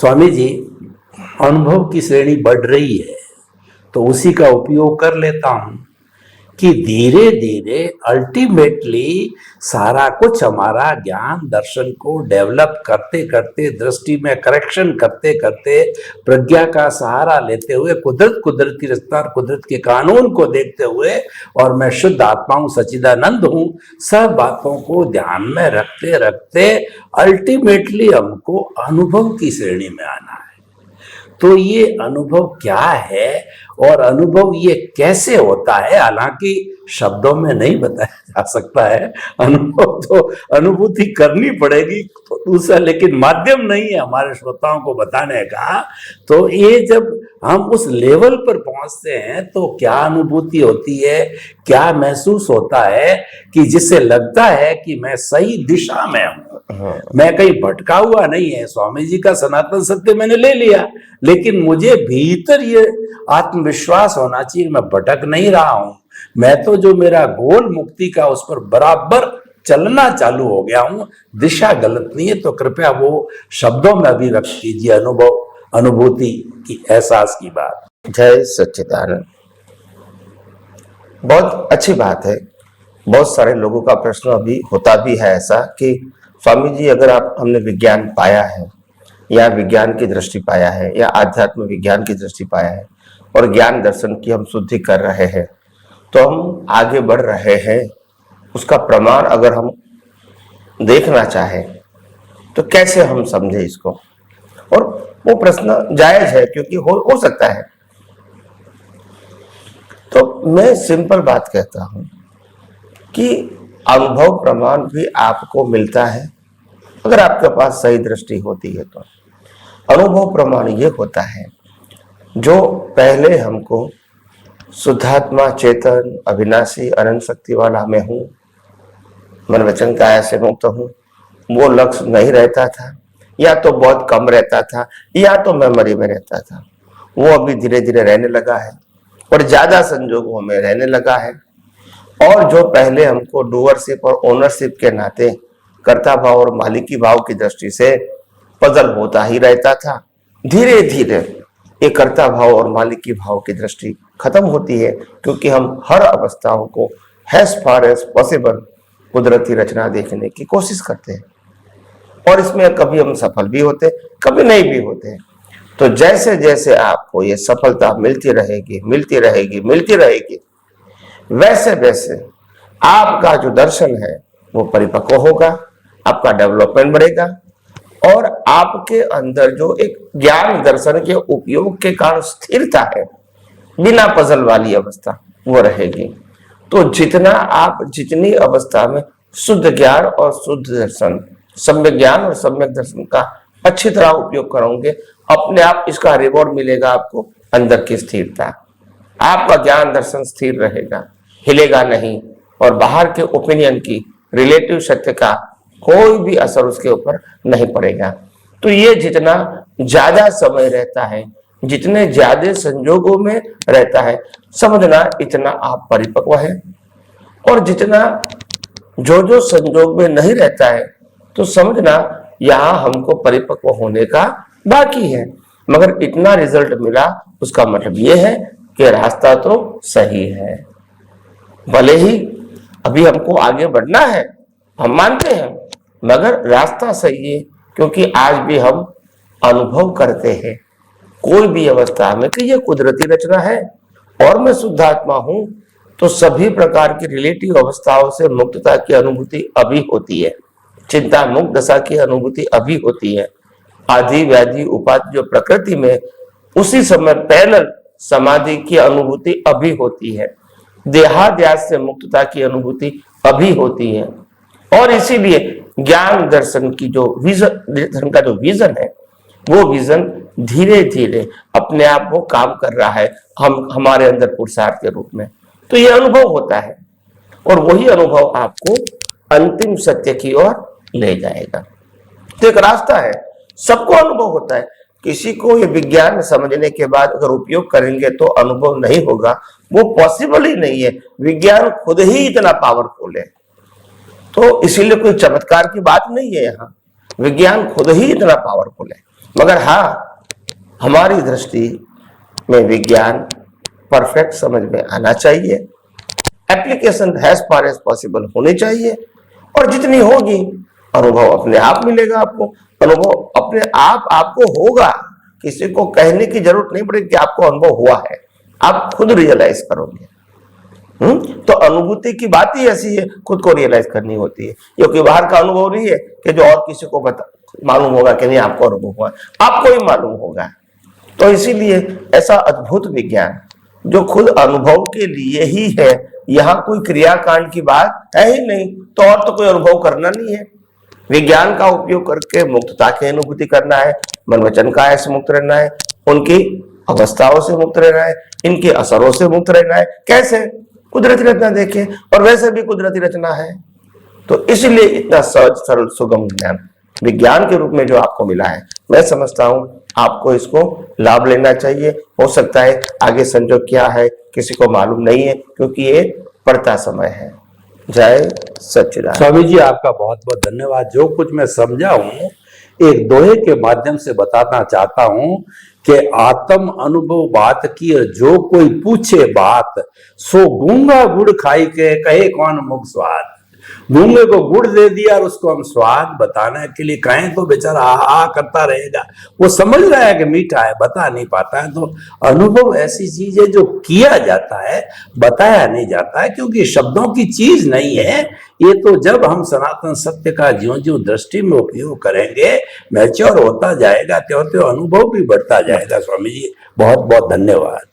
स्वामी जी, अनुभव की श्रेणी बढ़ रही है तो उसी का उपयोग कर लेता हूं कि धीरे धीरे अल्टीमेटली सारा कुछ हमारा ज्ञान दर्शन को डेवलप करते करते, दृष्टि में करेक्शन करते करते, प्रज्ञा का सहारा लेते हुए, कुदरती रफ्तार, कुदरत के कानून को देखते हुए, और मैं शुद्ध आत्मा हूं, सच्चिदानंद हूं, सब बातों को ध्यान में रखते रखते अल्टीमेटली हमको अनुभव की श्रेणी में आना है। तो ये अनुभव क्या है और अनुभव ये कैसे होता है, हालांकि शब्दों में नहीं बताया जा सकता है। अनुभव तो अनुभूति करनी पड़ेगी तो दूसरा, लेकिन माध्यम नहीं है हमारे श्रोताओं को बताने का। तो ये जब हम उस लेवल पर पहुंचते हैं तो क्या अनुभूति होती है, क्या महसूस होता है कि जिससे लगता है कि मैं सही दिशा में हूं, मैं कहीं भटका हुआ नहीं है। स्वामी जी का सनातन सत्य मैंने ले लिया, लेकिन मुझे भीतर ये आत्मविश्वास होना चाहिए मैं भटक नहीं रहा हूं, मैं तो जो मेरा गोल मुक्ति का उस पर बराबर चलना चालू हो गया हूं, दिशा गलत नहीं है। तो कृपया वो शब्दों में अभिव्यक्त कीजिए अनुभव, अनुभूति की, एहसास की बात। जय सच्चिदानंद। बहुत अच्छी बात है। बहुत सारे लोगों का प्रश्न अभी होता भी है ऐसा कि स्वामी जी, अगर हमने विज्ञान पाया है या विज्ञान की दृष्टि पाया है या आध्यात्म विज्ञान की दृष्टि पाया है और ज्ञान दर्शन की हम शुद्धि कर रहे हैं, तो हम आगे बढ़ रहे हैं, उसका प्रमाण अगर हम देखना चाहें तो कैसे हम समझे इसको? और वो प्रश्न जायज है क्योंकि हो सकता है। तो मैं सिंपल बात कहता हूं कि अनुभव प्रमाण भी आपको मिलता है अगर आपके पास सही दृष्टि होती है। तो अनुभव प्रमाण ये होता है जो पहले हमको शुद्धात्मा, चेतन, अविनाशी, अनंत शक्ति वाला मैं हूं, मन वचन काया से मुक्त हूं, वो लक्ष्य नहीं रहता था, या तो बहुत कम रहता था, या तो मेमोरी में रहता था। वो अभी धीरे धीरे रहने लगा है और ज्यादा संजोगों में रहने लगा है। और जो पहले हमको डूअरशिप और ओनरशिप के नाते कर्ता भाव और मालिकी भाव की दृष्टि से पजल होता ही रहता था, धीरे धीरे ये कर्ता भाव और मालिकी भाव की दृष्टि खत्म होती है, क्योंकि हम हर अवस्थाओं को एज फार एज पॉसिबल कुदरती रचना देखने की कोशिश करते हैं, और इसमें कभी हम सफल भी होते, कभी नहीं भी होते। तो जैसे जैसे आपको ये सफलता मिलती रहेगी, मिलती रहेगी, मिलती रहेगी, वैसे वैसे आपका जो दर्शन है वो परिपक्व होगा, आपका डेवलपमेंट बढ़ेगा, और आपके अंदर जो एक ज्ञान दर्शन के उपयोग के कारण स्थिरता है, बिना पजल वाली अवस्था, वो रहेगी। तो जितनी अवस्था में शुद्ध ज्ञान और शुद्ध दर्शन, सम्यक ज्ञान और सम्यक दर्शन का अच्छी तरह उपयोग करोगे, अपने आप इसका रिवॉर्ड मिलेगा आपको, अंदर की स्थिरता। आपका ज्ञान दर्शन स्थिर रहेगा, हिलेगा नहीं, और बाहर के ओपिनियन की, रिलेटिव सत्य का कोई भी असर उसके ऊपर नहीं पड़ेगा। तो ये जितना ज्यादा समय रहता है, जितने ज्यादा संजोगों में रहता है, समझना इतना आप परिपक्व है, और जितना जो संजोग में नहीं रहता है तो समझना यहाँ हमको परिपक्व होने का बाकी है। मगर इतना रिजल्ट मिला, उसका मतलब ये है कि रास्ता तो सही है। भले ही अभी हमको आगे बढ़ना है, हम मानते हैं, मगर रास्ता सही है, क्योंकि आज भी हम अनुभव करते हैं कोई भी अवस्था में कि ये कुदरती रचना है और मैं शुद्धात्मा हूं। तो सभी प्रकार की रिलेटिव अवस्थाओं से मुक्तता की अनुभूति अभी होती है, चिंता मुक्त दशा की अनुभूति अभी होती है, आदि व्याधि उपाधि जो प्रकृति में उसी समय पैरेलल समाधि की अनुभूति अभी होती है, देहाद्यास से मुक्तता की अनुभूति अभी होती है। और इसीलिए ज्ञान दर्शन की जो दर्शन का जो विजन है, वो विजन धीरे धीरे अपने आप वो काम कर रहा है हमारे अंदर पुरुषार्थ के रूप में। तो ये अनुभव होता है, और वही अनुभव आपको अंतिम सत्य की ओर ले जाएगा। तो एक रास्ता है, सबको अनुभव होता है। किसी को ये विज्ञान समझने के बाद अगर उपयोग करेंगे तो अनुभव नहीं होगा, वो पॉसिबल ही नहीं है। विज्ञान खुद ही इतना पावरफुल है, तो इसीलिए कोई चमत्कार की बात नहीं है यहाँ, विज्ञान खुद ही इतना पावरफुल है। मगर हाँ, हमारी दृष्टि में विज्ञान परफेक्ट समझ में आना चाहिए, application as far as possible होनी चाहिए, और जितनी होगी अनुभव अपने आप मिलेगा आपको, अनुभव अपने आप आपको होगा, किसी को कहने की जरूरत नहीं पड़ेगी कि आपको अनुभव हुआ है, आप खुद रियलाइज करोगे। तो अनुभूति की बात ही ऐसी है, खुद को रियलाइज करनी होती है, क्योंकि बाहर का अनुभव नहीं है कि जो और किसी को मालूम होगा कि नहीं आपको अनुभव हुआ, आपको ही मालूम होगा। तो इसीलिए ऐसा अद्भुत विज्ञान जो खुद अनुभव के लिए ही है, यहाँ कोई क्रियाकांड की बात है ही नहीं, तो और तो कोई अनुभव करना नहीं है। विज्ञान का उपयोग करके मुक्तता की अनुभूति करना है, मन वचन काया से मुक्त रहना है, उनकी अवस्थाओं से मुक्त रहना है, इनके असरों से मुक्त रहना है। कैसे? कुदरती रचना देखें, और वैसे भी कुदरती रचना है। तो इसलिए इतना सहज सरल सुगम ज्ञान विज्ञान के रूप में जो आपको मिला है, मैं समझता हूं आपको इसको लाभ लेना चाहिए। हो सकता है आगे संजोग क्या है किसी को मालूम नहीं है, क्योंकि ये पढ़ता समय है। जय सच्चिदानंद। स्वामी जी आपका बहुत बहुत धन्यवाद। जो कुछ मैं समझा हूं एक दोहे के माध्यम से बताना चाहता हूं कि आत्म अनुभव बात की, जो कोई पूछे बात, सो गूंगा गुड़ खाई के कहे कौन मुख स्वाद। गूंगे को गुड़ दे दिया और उसको हम स्वाद बताने के लिए कहें तो बेचारा आ करता रहेगा। वो समझ रहा है कि मीठा है, बता नहीं पाता है। तो अनुभव ऐसी चीज है जो किया जाता है, बताया नहीं जाता है, क्योंकि शब्दों की चीज नहीं है ये। तो जब हम सनातन सत्य का ज्यों ज्यों दृष्टि में उपयोग करेंगे, मैच्योर होता जाएगा, त्यों त्यों अनुभव भी बढ़ता जाएगा। स्वामी जी बहुत बहुत धन्यवाद।